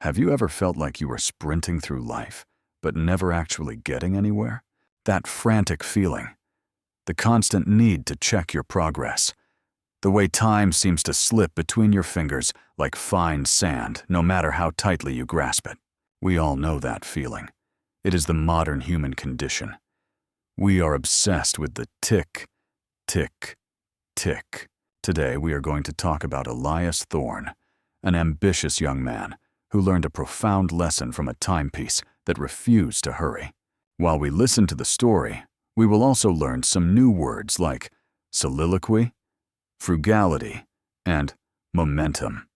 Have you ever felt like you were sprinting through life, but never actually getting anywhere? That frantic feeling, the constant need to check your progress, the way time seems to slip between your fingers like fine sand, no matter how tightly you grasp it. We all know that feeling. It is the modern human condition. We are obsessed with the tick, tick, tick. Today we are going to talk about Elias Thorne, an ambitious young man who learned a profound lesson from a timepiece that refused to hurry. While we listen to the story, we will also learn some new words like soliloquy, frugality, and momentum.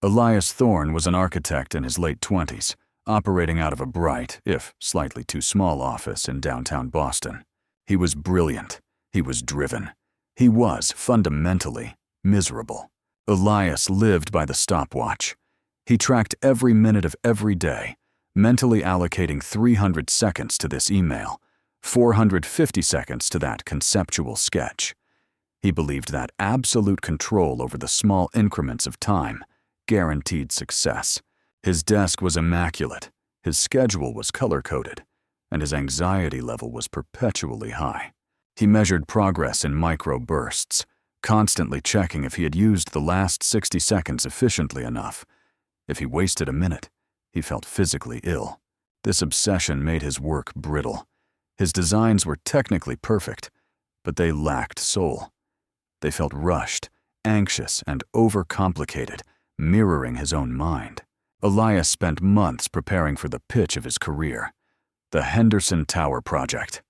Elias Thorne was an architect in his late 20s, operating out of a bright, if slightly too small office in downtown Boston. He was brilliant. He was driven. He was, fundamentally, miserable. Elias lived by the stopwatch. He tracked every minute of every day, mentally allocating 300 seconds to this email, 450 seconds to that conceptual sketch. He believed that absolute control over the small increments of time guaranteed success. His desk was immaculate, his schedule was color-coded, and his anxiety level was perpetually high. He measured progress in micro-bursts, constantly checking if he had used the last 60 seconds efficiently enough. If he wasted a minute, he felt physically ill. This obsession made his work brittle. His designs were technically perfect, but they lacked soul. They felt rushed, anxious, and overcomplicated, mirroring his own mind. Elias spent months preparing for the pitch of his career, the Henderson Tower project.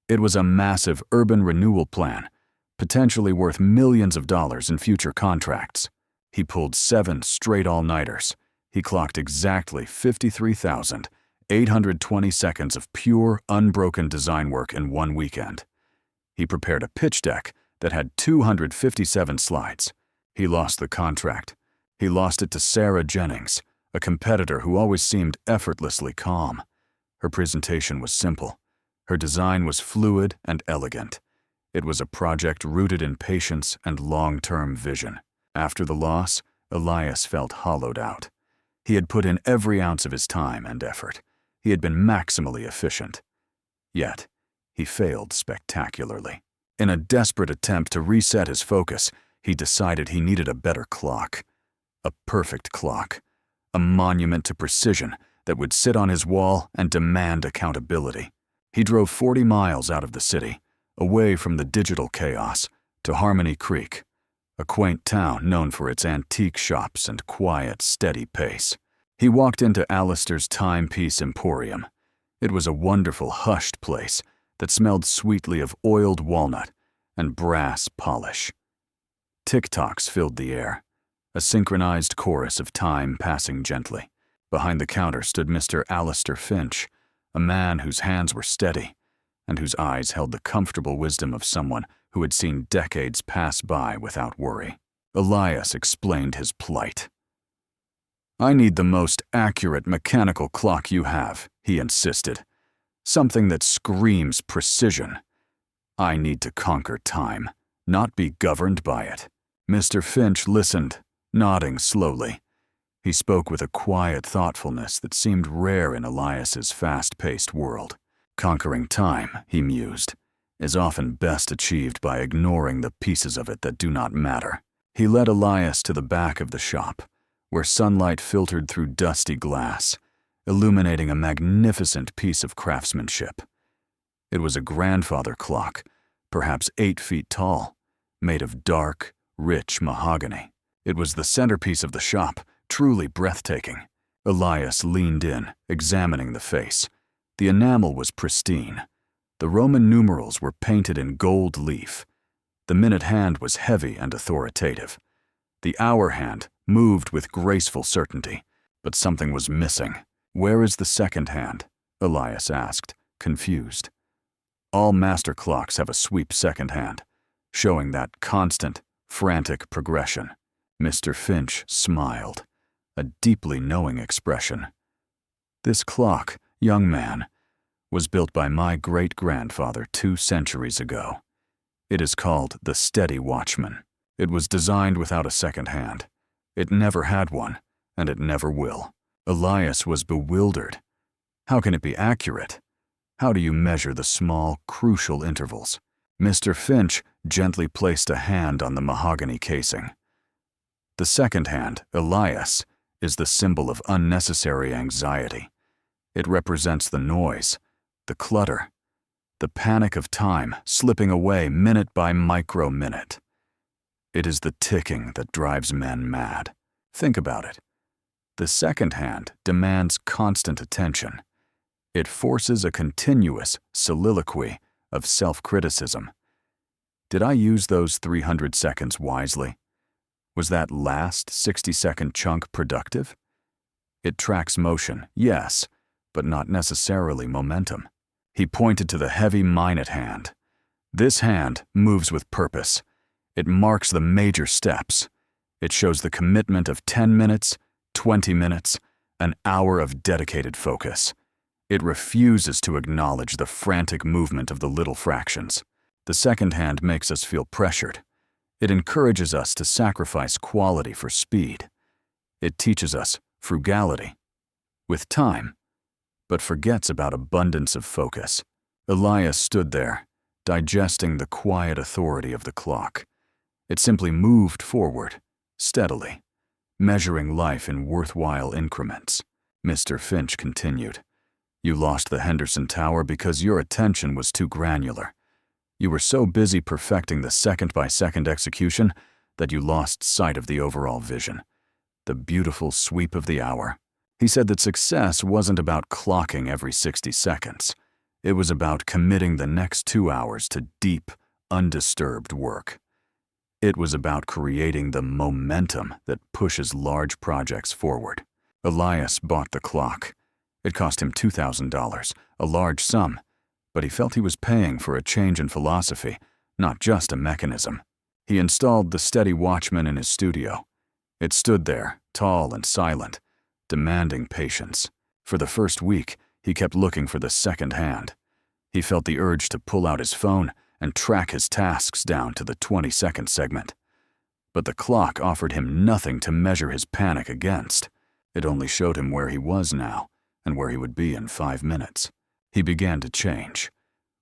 It was a massive urban renewal plan, potentially worth millions of dollars in future contracts. He pulled 7 straight all-nighters. He clocked exactly 53,820 seconds of pure, unbroken design work in one weekend. He prepared a pitch deck that had 257 slides. He lost the contract. He lost it to Sarah Jennings, a competitor who always seemed effortlessly calm. Her presentation was simple. Her design was fluid and elegant. It was a project rooted in patience and long-term vision. After the loss, Elias felt hollowed out. He had put in every ounce of his time and effort. He had been maximally efficient. Yet, he failed spectacularly. In a desperate attempt to reset his focus, he decided he needed a better clock. A perfect clock. A monument to precision that would sit on his wall and demand accountability. He drove 40 miles out of the city, away from the digital chaos, to Harmony Creek, a quaint town known for its antique shops and quiet, steady pace. He walked into Alistair's Timepiece Emporium. It was a wonderful, hushed place that smelled sweetly of oiled walnut and brass polish. Tick-tocks filled the air, a synchronized chorus of time passing gently. Behind the counter stood Mr. Alistair Finch, a man whose hands were steady and whose eyes held the comfortable wisdom of someone who had seen decades pass by without worry. Elias explained his plight. "I need the most accurate mechanical clock you have," he insisted. "Something that screams precision. I need to conquer time, not be governed by it." Mr. Finch listened, nodding slowly. He spoke with a quiet thoughtfulness that seemed rare in Elias's fast-paced world. Conquering time, he mused, is often best achieved by ignoring the pieces of it that do not matter. He led Elias to the back of the shop, where sunlight filtered through dusty glass, illuminating a magnificent piece of craftsmanship. It was a grandfather clock, perhaps 8 feet tall, made of dark, rich mahogany. It was the centerpiece of the shop, truly breathtaking. Elias leaned in, examining the face. The enamel was pristine. The Roman numerals were painted in gold leaf. The minute hand was heavy and authoritative. The hour hand moved with graceful certainty, but something was missing. "Where is the second hand?" Elias asked, confused. All master clocks have a sweep second hand, showing that constant, frantic progression. Mr. Finch smiled, a deeply knowing expression. "This clock, young man, was built by my great-grandfather 2 centuries ago. It is called the Steady Watchman. It was designed without a second hand. It never had one, and it never will. Elias was bewildered. How can it be accurate? How do you measure the small, crucial intervals? Mr. Finch gently placed a hand on the mahogany casing. The second hand, Elias, is the symbol of unnecessary anxiety. It represents the noise, the clutter, the panic of time slipping away minute by micro-minute. It is the ticking that drives men mad. Think about it. The second hand demands constant attention. It forces a continuous soliloquy of self-criticism. Did I use those 300 seconds wisely? Was that last 60-second chunk productive? It tracks motion, yes, but not necessarily momentum. He pointed to the heavy minute hand. This hand moves with purpose. It marks the major steps. It shows the commitment of 10 minutes, 20 minutes, an hour of dedicated focus. It refuses to acknowledge the frantic movement of the little fractions. The second hand makes us feel pressured. It encourages us to sacrifice quality for speed. It teaches us frugality with time, but forgets about abundance of focus. Elias stood there, digesting the quiet authority of the clock. It simply moved forward, steadily, measuring life in worthwhile increments. Mr. Finch continued, "You lost the Henderson Tower because your attention was too granular. You were so busy perfecting the second-by-second execution that you lost sight of the overall vision, the beautiful sweep of the hour." He said that success wasn't about clocking every 60 seconds. It was about committing the next 2 hours to deep, undisturbed work. It was about creating the momentum that pushes large projects forward. Elias bought the clock. It cost him $2,000, a large sum, but he felt he was paying for a change in philosophy, not just a mechanism. He installed the steady watchman in his studio. It stood there, tall and silent, demanding patience. For the first week, he kept looking for the second hand. He felt the urge to pull out his phone and track his tasks down to the 20-second segment. But the clock offered him nothing to measure his panic against. It only showed him where he was now and where he would be in 5 minutes. He began to change.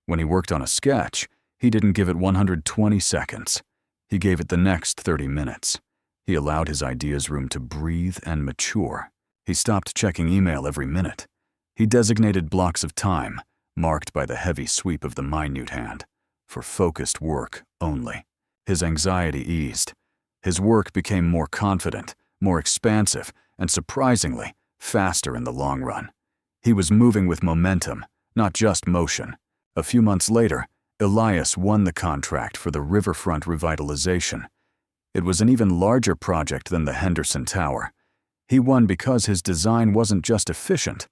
When he worked on a sketch, he didn't give it 120 seconds. He gave it the next 30 minutes. He allowed his ideas room to breathe and mature. He stopped checking email every minute. He designated blocks of time, marked by the heavy sweep of the minute hand, for focused work only. His anxiety eased. His work became more confident, more expansive, and surprisingly, faster in the long run. He was moving with momentum, not just motion. A few months later, Elias won the contract for the riverfront revitalization. It was an even larger project than the Henderson Tower. He won because his design wasn't just efficient,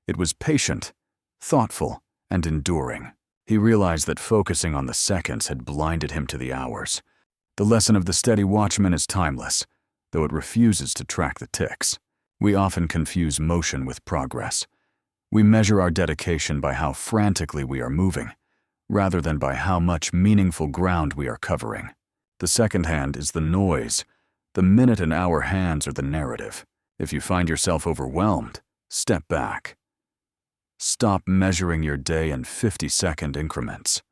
it was patient, thoughtful, and enduring. He realized that focusing on the seconds had blinded him to the hours. The lesson of the steady watchman is timeless, though it refuses to track the ticks. We often confuse motion with progress. We measure our dedication by how frantically we are moving, rather than by how much meaningful ground we are covering. The second hand is the noise. The minute and hour hands are the narrative. If you find yourself overwhelmed, step back. Stop measuring your day in 50-second increments.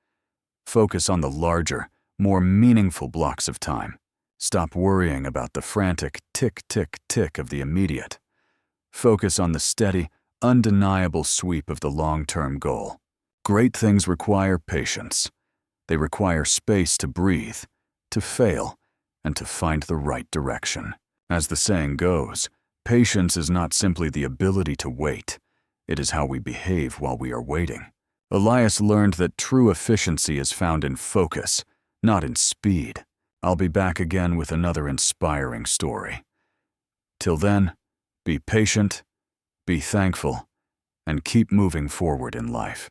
Focus on the larger, more meaningful blocks of time. Stop worrying about the frantic tick, tick, tick of the immediate. Focus on the steady, undeniable sweep of the long-term goal. Great things require patience. They require space to breathe, to fail, and to find the right direction. As the saying goes, patience is not simply the ability to wait. It is how we behave while we are waiting. Elias learned that true efficiency is found in focus, not in speed. I'll be back again with another inspiring story. Till then, be patient, be thankful, and keep moving forward in life.